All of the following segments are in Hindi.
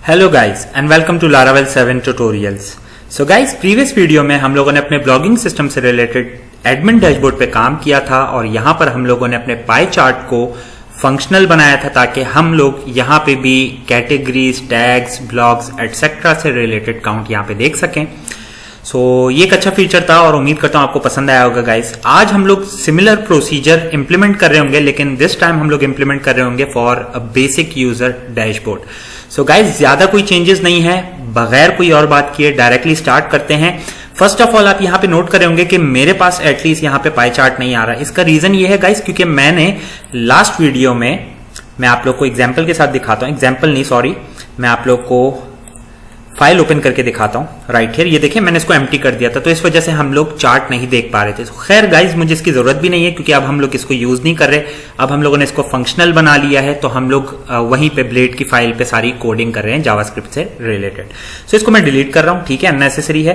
Hello guys and welcome to Laravel 7 tutorials. So guys, previous video में हम लोगों ने अपने ब्लॉगिंग सिस्टम से रिलेटेड एडमिन डैशबोर्ड पे काम किया था और यहाँ पर हम लोगों ने अपने पाई चार्ट को फंक्शनल बनाया था ताकि हम लोग यहाँ पे भी कैटेगरीज, टैग्स, ब्लॉग्स एटसेट्रा से रिलेटेड काउंट यहाँ पे देख सकें। सो ये एक अच्छा फीचर था और उम्मीद करता हूँ आपको पसंद आया होगा गाइस। आज हम लोग सिमिलर प्रोसीजर इंप्लीमेंट कर रहे होंगे, लेकिन दिस टाइम हम लोग इंप्लीमेंट कर रहे होंगे for a basic user dashboard. So guys, ज्यादा कोई चेंजेस नहीं है, बगैर कोई और बात किए डायरेक्टली स्टार्ट करते हैं। फर्स्ट ऑफ ऑल आप यहाँ पे नोट कर रहे होंगे कि मेरे पास एटलीस्ट यहाँ पे पाई चार्ट नहीं आ रहा। इसका रीजन ये है गाइस, क्योंकि मैंने लास्ट वीडियो में, मैं आप लोग को एग्जाम्पल के साथ दिखाता हूँ, एग्जाम्पल नहीं सॉरी, मैं आप लोग को फाइल ओपन करके दिखाता हूं। राइट हियर, ये देखिए मैंने इसको एम्प्टी कर दिया था, तो इस वजह से हम लोग चार्ट नहीं देख पा रहे थे। खैर गाइज, मुझे इसकी जरूरत भी नहीं है क्योंकि अब हम लोग इसको यूज नहीं कर रहे। अब हम लोगों ने इसको फंक्शनल बना लिया है, तो हम लोग वहीं पे ब्लेड की फाइल पे सारी कोडिंग कर रहे हैं जावास्क्रिप्ट से रिलेटेड। सो इसको मैं डिलीट कर रहा हूं, ठीक है, अननेसेसरी है।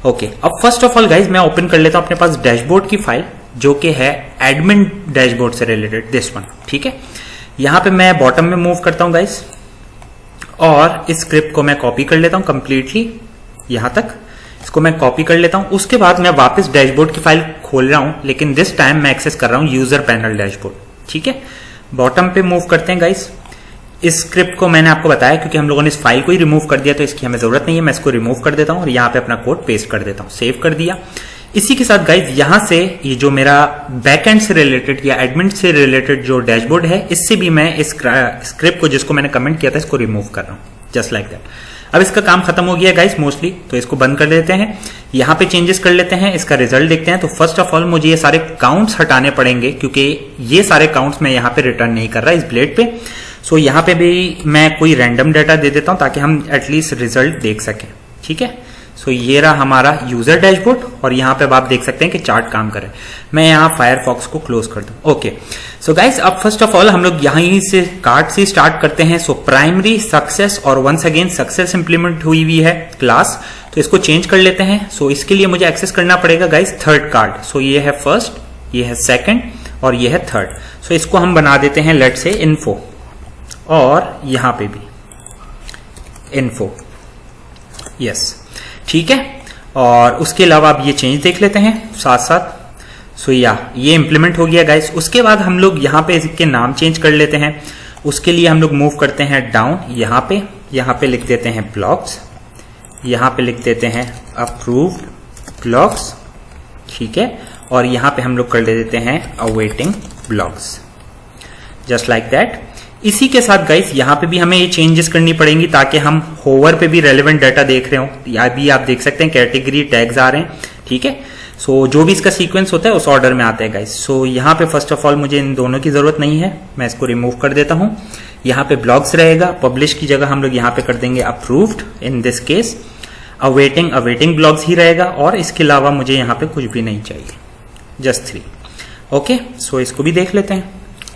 ओके, अब फर्स्ट ऑफ ऑल गाइज मैं ओपन कर लेता हूं अपने पास डैशबोर्ड की फाइल जो कि है एडमिन डैशबोर्ड से रिलेटेड, दिस वन, ठीक है। यहां पे मैं बॉटम में मूव करता हूं गाइज और इस स्क्रिप्ट को मैं कॉपी कर लेता हूं कंप्लीटली, यहां तक इसको मैं कॉपी कर लेता हूं। उसके बाद मैं वापस डैशबोर्ड की फाइल खोल रहा हूं, लेकिन दिस टाइम मैं एक्सेस कर रहा हूं यूजर पैनल डैशबोर्ड, ठीक है। बॉटम पे मूव करते हैं गाइस। इस स्क्रिप्ट को मैंने आपको बताया क्योंकि हम लोगों ने इस फाइल को ही रिमूव कर दिया, तो इसकी हमें जरूरत नहीं है। मैं इसको रिमूव कर देता हूं और यहां पे अपना कोड पेस्ट कर देता हूं, सेव कर दिया। इसी के साथ गाइज यहां से ये जो मेरा बैकएंड से रिलेटेड या एडमिन से रिलेटेड जो डैशबोर्ड है, इससे भी मैं इस स्क्रिप्ट को जिसको मैंने कमेंट किया था इसको रिमूव कर रहा हूं, जस्ट लाइक दैट। अब इसका काम खत्म हो गया गाइस मोस्टली, तो इसको बंद कर देते हैं। यहां पे चेंजेस कर लेते हैं, इसका रिजल्ट देखते हैं। तो फर्स्ट ऑफ ऑल मुझे ये सारे काउंट्स हटाने पड़ेंगे क्योंकि ये सारे काउंट्स मैं यहां पे रिटर्न नहीं कर रहा इस ब्लेड पे। सो यहां पे भी मैं कोई रैंडम डाटा दे देता हूं ताकि हम एटलीस्ट रिजल्ट देख सकें, ठीक है। सो ये रहा हमारा यूजर डैशबोर्ड और यहां पे आप देख सकते हैं कि चार्ट काम करे। मैं यहां फायरफॉक्स को क्लोज कर दूं। ओके, सो गाइस, अब फर्स्ट ऑफ ऑल हम लोग यहीं से कार्ड से स्टार्ट करते हैं। सो प्राइमरी सक्सेस और वंस अगेन सक्सेस इंप्लीमेंट हुई है क्लास, तो इसको चेंज कर लेते हैं। सो इसके लिए मुझे एक्सेस करना पड़ेगा गाइस थर्ड कार्ड। सो ये है फर्स्ट, ये है सेकेंड और ये है थर्ड। सो इसको हम बना देते हैं लेट से इन्फो, और यहां पे भी इन्फो, यस, ठीक है। और उसके अलावा अब ये चेंज देख लेते हैं साथ साथ। सो ये इंप्लीमेंट हो गया गाइस। उसके बाद हम लोग यहाँ पे इसके नाम चेंज कर लेते हैं। उसके लिए हम लोग मूव करते हैं डाउन, यहाँ पे लिख देते हैं ब्लॉग्स, यहाँ पे लिख देते हैं अप्रूव्ड ब्लॉग्स, ठीक है। और यहाँ पे हम लोग कर देते हैं awaiting blogs, just like that. इसी के साथ गाइस यहाँ पे भी हमें ये चेंजेस करनी पड़ेंगी ताकि हम होवर पे भी रेलेवेंट डाटा देख रहे हो। या भी आप देख सकते हैं कैटेगरी टैग्स आ रहे हैं, ठीक है। सो जो भी इसका सीक्वेंस होता है उस ऑर्डर में आता है गाइस। सो यहाँ पे फर्स्ट ऑफ ऑल मुझे इन दोनों की जरूरत नहीं है, मैं इसको रिमूव कर देता हूँ। यहाँ पे ब्लॉग्स रहेगा, पब्लिश की जगह हम लोग यहाँ पे कर देंगे approved, in this case awaiting blogs ही रहेगा। और इसके अलावा मुझे यहाँ पे कुछ भी नहीं चाहिए, जस्ट 3। ओके, सो इसको भी देख लेते हैं,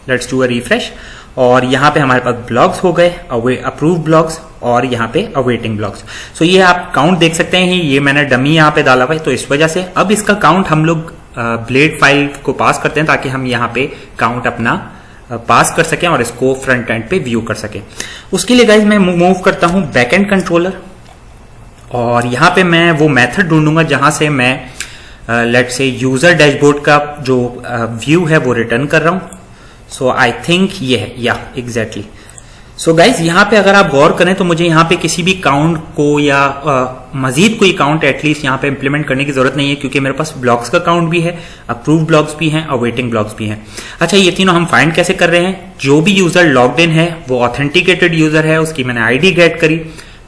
लेट्स डू अ रिफ्रेश। और यहाँ पे हमारे पास ब्लॉग्स हो गए, अप्रूव ब्लॉग्स, और यहाँ पे अवेटिंग ब्लॉग्स। सो ये आप काउंट देख सकते हैं, ये मैंने डमी यहाँ पे डाला हुआ है, तो इस वजह से अब इसका काउंट हम लोग ब्लेड फाइल को पास करते हैं ताकि हम यहाँ पे काउंट अपना पास कर सकें और इसको फ्रंट एंड पे व्यू कर सकें। उसके लिए गाइज मैं मूव करता हूँ बैकएंड कंट्रोलर, और यहाँ पे मैं वो मेथड ढूंढूंगा जहां से मैं लेट से यूजर डैशबोर्ड का जो व्यू है वो रिटर्न कर रहा हूं। सो आई थिंक ये है, या एग्जैक्टली। सो गाइज यहाँ पे अगर आप गौर करें तो मुझे यहाँ पे किसी भी काउंट को या मजीद कोई काउंट एटलीस्ट यहाँ पे इंप्लीमेंट करने की जरूरत नहीं है क्योंकि मेरे पास ब्लॉग्स का काउंट भी है, अप्रूव ब्लॉग्स भी हैं, अवेटिंग ब्लॉग्स भी हैं। अच्छा, ये तीनों हम फाइंड कैसे कर रहे हैं? जो भी यूजर लॉग्ड इन है वो ऑथेंटिकेटेड यूजर है, उसकी मैंने आईडी गेट करी,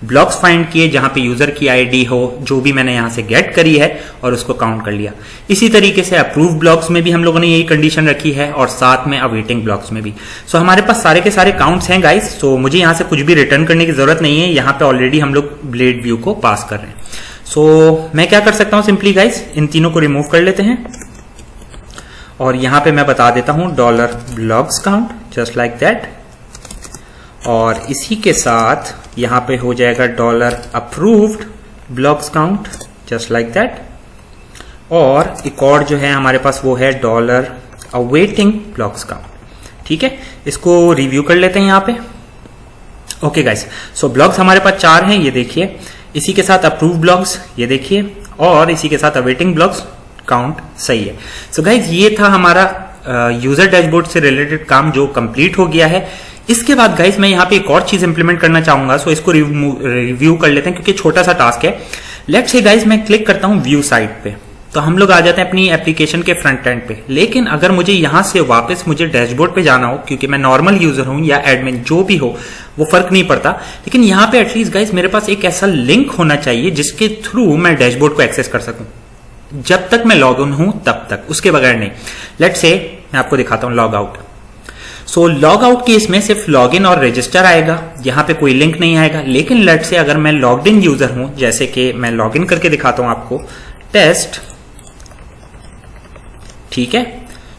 ब्लॉक्स फाइंड किए जहां पे यूजर की आईडी हो जो भी मैंने यहां से गेट करी है और उसको काउंट कर लिया। इसी तरीके से अप्रूव ब्लॉक्स में भी हम लोगों ने यही कंडीशन रखी है और साथ में अवेटिंग ब्लॉक्स में भी। सो हमारे पास सारे के सारे काउंट्स हैं गाइस। सो मुझे यहां से कुछ भी रिटर्न करने की जरूरत नहीं है, यहां पे ऑलरेडी हम लोग ब्लेड व्यू को पास कर रहे हैं। सो मैं क्या कर सकता हूं सिंपली गाइस, इन तीनों को रिमूव कर लेते हैं और यहां पे मैं बता देता हूं $blogs count, just like that. और इसी के साथ यहां पे हो जाएगा $approved blogs count, just like that. और एक और जो है हमारे पास वो है $अवेटिंग ब्लॉग्स काउंट, ठीक है। इसको रिव्यू कर लेते हैं यहाँ पे। ओके गाइस, सो ब्लॉग्स हमारे पास 4 हैं, ये देखिए। इसी के साथ अप्रूव ब्लॉग्स, ये देखिए, और इसी के साथ अवेटिंग ब्लॉग्स, काउंट सही है। सो गाइस, ये था हमारा यूजर डैशबोर्ड से रिलेटेड काम जो कंप्लीट हो गया है। इसके बाद गाइस मैं यहाँ पे एक और चीज इंप्लीमेंट करना चाहूंगा, सो इसको रिव्यू कर लेते हैं क्योंकि छोटा सा टास्क है। लेट्स से गाइस मैं क्लिक करता हूँ व्यू साइट पे, तो हम लोग आ जाते हैं अपनी एप्लीकेशन के फ्रंट एंड पे। लेकिन अगर मुझे यहां से वापस मुझे डैशबोर्ड पे जाना हो, क्योंकि मैं नॉर्मल यूजर हूं या एडमिन जो भी हो वो फर्क नहीं पड़ता, लेकिन यहाँ पे एटलीस्ट गाइस मेरे पास एक ऐसा लिंक होना चाहिए जिसके थ्रू मैं डैशबोर्ड को एक्सेस कर सकूं। जब तक मैं लॉग इन हूं तब तक, उसके बगैर नहीं। लेट्स से मैं आपको दिखाता हूं log out. So log out case में सिर्फ लॉग इन और रजिस्टर आएगा, यहां पे कोई लिंक नहीं आएगा। लेकिन लेट्स से अगर मैं लॉग्ड इन यूजर हूं, जैसे कि मैं लॉग इन करके दिखाता हूं आपको, टेस्ट, ठीक है।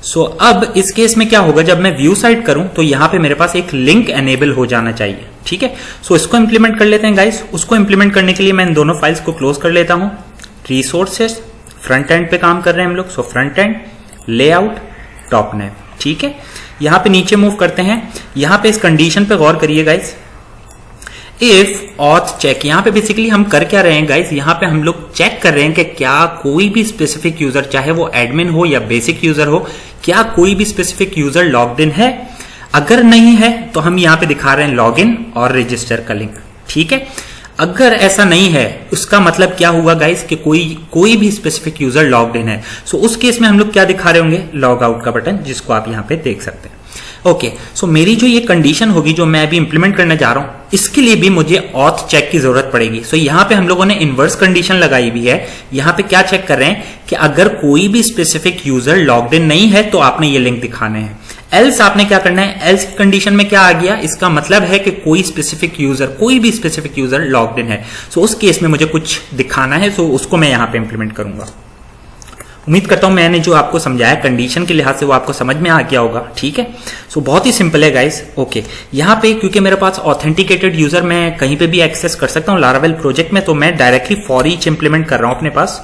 सो अब इस केस में क्या होगा, जब मैं व्यू साइट करूं तो यहां पे मेरे पास एक लिंक एनेबल हो जाना चाहिए, ठीक है। सो इसको इंप्लीमेंट कर लेते हैं गाइस। उसको इंप्लीमेंट करने के लिए मैं इन दोनों फाइल्स को क्लोज कर लेता हूं। रिसोर्सेस, फ्रंट एंड पे काम कर रहे हैं हम लोग, so front end, layout, top name, ठीक है। यहां पे नीचे मूव करते हैं। यहां पे इस कंडीशन पे गौर करिए गाइस, इफ ऑथ चेक। यहां पे बेसिकली हम कर क्या रहे हैं गाइस, यहां पे हम लोग चेक कर रहे हैं कि क्या कोई भी स्पेसिफिक यूजर, चाहे वो एडमिन हो या बेसिक यूजर हो, क्या कोई भी स्पेसिफिक यूजर लॉग्ड इन है। अगर नहीं है तो हम यहां पे दिखा रहे हैं लॉग इन और रजिस्टर का लिंक, ठीक है। अगर ऐसा नहीं है उसका मतलब क्या हुआ गाइस कि कोई भी स्पेसिफिक यूजर लॉग्ड इन है। सो उस केस में हम लोग क्या दिखा रहे होंगे, लॉग आउट का बटन, जिसको आप यहां पे देख सकते हैं। ओके, सो मेरी जो ये कंडीशन होगी जो मैं अभी इंप्लीमेंट करने जा रहा हूं, इसके लिए भी मुझे ऑथ चेक की जरूरत पड़ेगी। सो यहां पे हम लोगों ने इनवर्स कंडीशन लगाई हुई है। यहां पे क्या चेक कर रहे हैं कि अगर कोई भी स्पेसिफिक यूजर लॉग्ड इन नहीं है तो आपने ये लिंक दिखाने हैं। एल्स आपने क्या करना है, एल्स कंडीशन में क्या आ गया, इसका मतलब है कि कोई स्पेसिफिक यूजर, कोई भी स्पेसिफिक यूजर लॉग्ड इन है। सो उस केस में मुझे कुछ दिखाना है, सो उसको मैं यहां पे इंप्लीमेंट करूंगा। उम्मीद करता हूं मैंने जो आपको समझाया कंडीशन के लिहाज से वो आपको समझ में आ गया होगा, ठीक है। सो बहुत ही सिंपल है गाइस। ओके, यहां पे क्योंकि मेरे पास ऑथेंटिकेटेड यूजर मैं कहीं पे भी एक्सेस कर सकता हूं लारावेल प्रोजेक्ट में, तो मैं डायरेक्टली फॉर ईच इंप्लीमेंट कर रहा हूं अपने पास।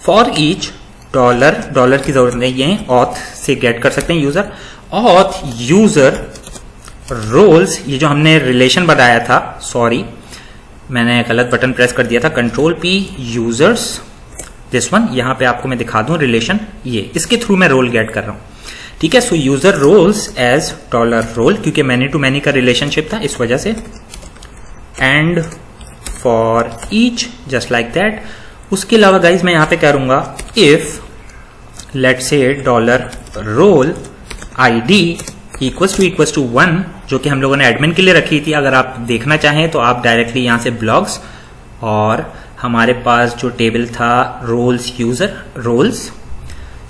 फॉर ईच डॉलर की जरूरत नहीं है, ऑथ से गेट कर सकते हैं यूजर। ऑथ यूजर रोल्स, ये जो हमने रिलेशन बनाया था, सॉरी मैंने गलत बटन प्रेस कर दिया था, control P, users, this one, यहां पे आपको मैं दिखा दूं रिलेशन, ये इसके थ्रू मैं रोल गेट कर रहा हूं, ठीक है। So user roles as dollar role, क्योंकि मैनी टू मैनी का रिलेशनशिप था इस वजह से, and for each just like that. उसके अलावा गाइज मैं यहां पे करूंगा if let's say dollar role ID equals to 1, जो कि हम लोगों ने एडमिन के लिए रखी थी। अगर आप देखना चाहें तो आप डायरेक्टली यहां से ब्लॉग्स, और हमारे पास जो टेबल था रोल्स, यूजर रोल्स,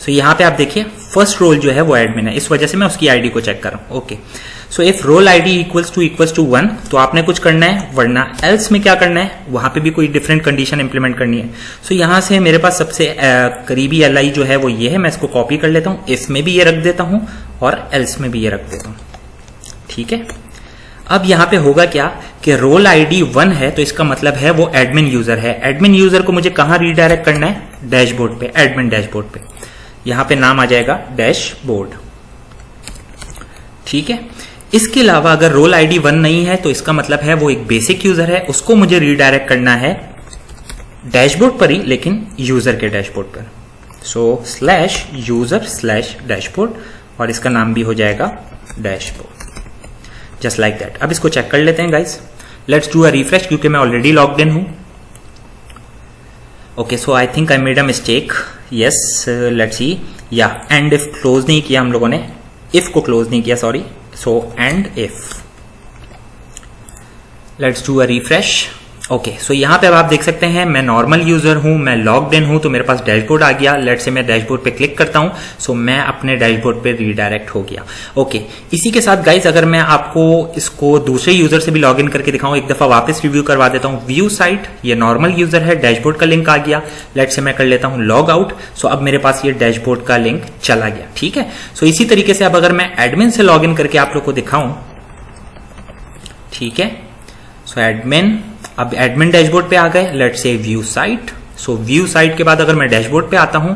सो यहां पे आप देखिए फर्स्ट रोल जो है वो एडमिन है, इस वजह से मैं उसकी आईडी को चेक कर रहा हूं। Okay, so if role ID equals to 1 तो आपने कुछ करना है, वरना एल्स में क्या करना है, वहां पे भी कोई डिफरेंट कंडीशन इंप्लीमेंट करनी है। सो यहां से मेरे पास सबसे करीबी एलआई जो है वो ये है, मैं इसको कॉपी कर लेता हूं, इफ में भी ये रख देता हूं और एल्स में भी ये रख देता हूं, ठीक है। अब यहां पे होगा क्या कि रोल आईडी 1 है, तो इसका मतलब है वो एडमिन यूजर है। एडमिन यूजर को मुझे कहां रीडायरेक्ट करना है, डैशबोर्ड पे, एडमिन डैशबोर्ड पे। यहां पे नाम आ जाएगा डैशबोर्ड, ठीक है। इसके अलावा अगर रोल आईडी 1 नहीं है तो इसका मतलब है वो एक बेसिक यूजर है, उसको मुझे रीडायरेक्ट करना है डैशबोर्ड पर ही, लेकिन यूजर के डैशबोर्ड पर। सो स्लैश यूजर स्लैश डैशबोर्ड, और इसका नाम भी हो जाएगा डैशबोर्ड, जस्ट लाइक दैट। अब इसको चेक कर लेते हैं guys, let's do a refresh, क्योंकि मैं ऑलरेडी लॉग्ड इन हूं। Okay, so I think I made a mistake, yes, let's see, या एंड इफ क्लोज नहीं किया हम लोगों ने, इफ को क्लोज नहीं किया, sorry. So and if, let's do a refresh. Okay, so यहां पे अब आप देख सकते हैं मैं नॉर्मल यूजर हूं, मैं लॉग्ड इन हूं, तो मेरे पास डैशबोर्ड आ गया। लेट्स से मैं डैशबोर्ड पे क्लिक करता हूं, सो मैं अपने डैशबोर्ड पे रीडायरेक्ट हो गया। ओके, इसी के साथ गाइज अगर मैं आपको इसको दूसरे यूजर से भी लॉग इन करके दिखाऊं, एक दफा वापस रिव्यू करवा देता हूं। व्यू साइट, ये नॉर्मल यूजर है, डैशबोर्ड का लिंक आ गया। लेट्स से मैं कर लेता हूं लॉग आउट, सो अब मेरे पास ये डैशबोर्ड का लिंक चला गया, ठीक है। सो इसी तरीके से अब अगर मैं एडमिन से लॉग इन करके आप लोग को दिखाऊं, ठीक है। सो एडमिन, अब एडमिन डैशबोर्ड पे आ गए। Let's say view site, so view site के बाद अगर मैं डैशबोर्ड पे आता हूं,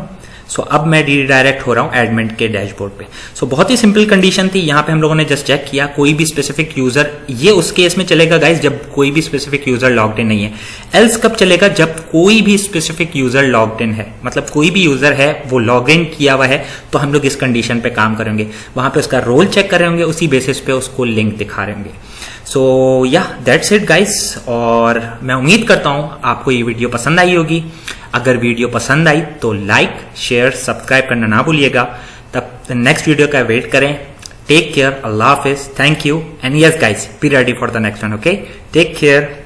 सो अब मैं रीडायरेक्ट हो रहा हूं एडमिन के डैशबोर्ड पे। सो बहुत ही सिंपल कंडीशन थी, यहां पे हम लोगों ने जस्ट चेक किया कोई भी स्पेसिफिक यूजर, ये उस केस में चलेगा गाइस जब कोई भी स्पेसिफिक यूजर लॉग्ड इन नहीं है। एल्स कब चलेगा? जब कोई भी स्पेसिफिक यूजर लॉग्ड इन है, मतलब कोई भी यूजर है वो लॉग इन किया हुआ है, तो हम लोग इस कंडीशन पे काम करेंगे, वहां पे उसका रोल चेक करेंगे, उसी बेसिस पे उसको लिंक दिखा रहेंगे। सो या दैट्स इट गाइस, और मैं उम्मीद करता हूं आपको ये वीडियो पसंद आई होगी। अगर वीडियो पसंद आई तो लाइक शेयर सब्सक्राइब करना ना भूलिएगा। तब नेक्स्ट वीडियो का वेट करें। टेक केयर, अल्लाह हाफिज, thank you, and yes guys, be ready for the next one. Okay, take care.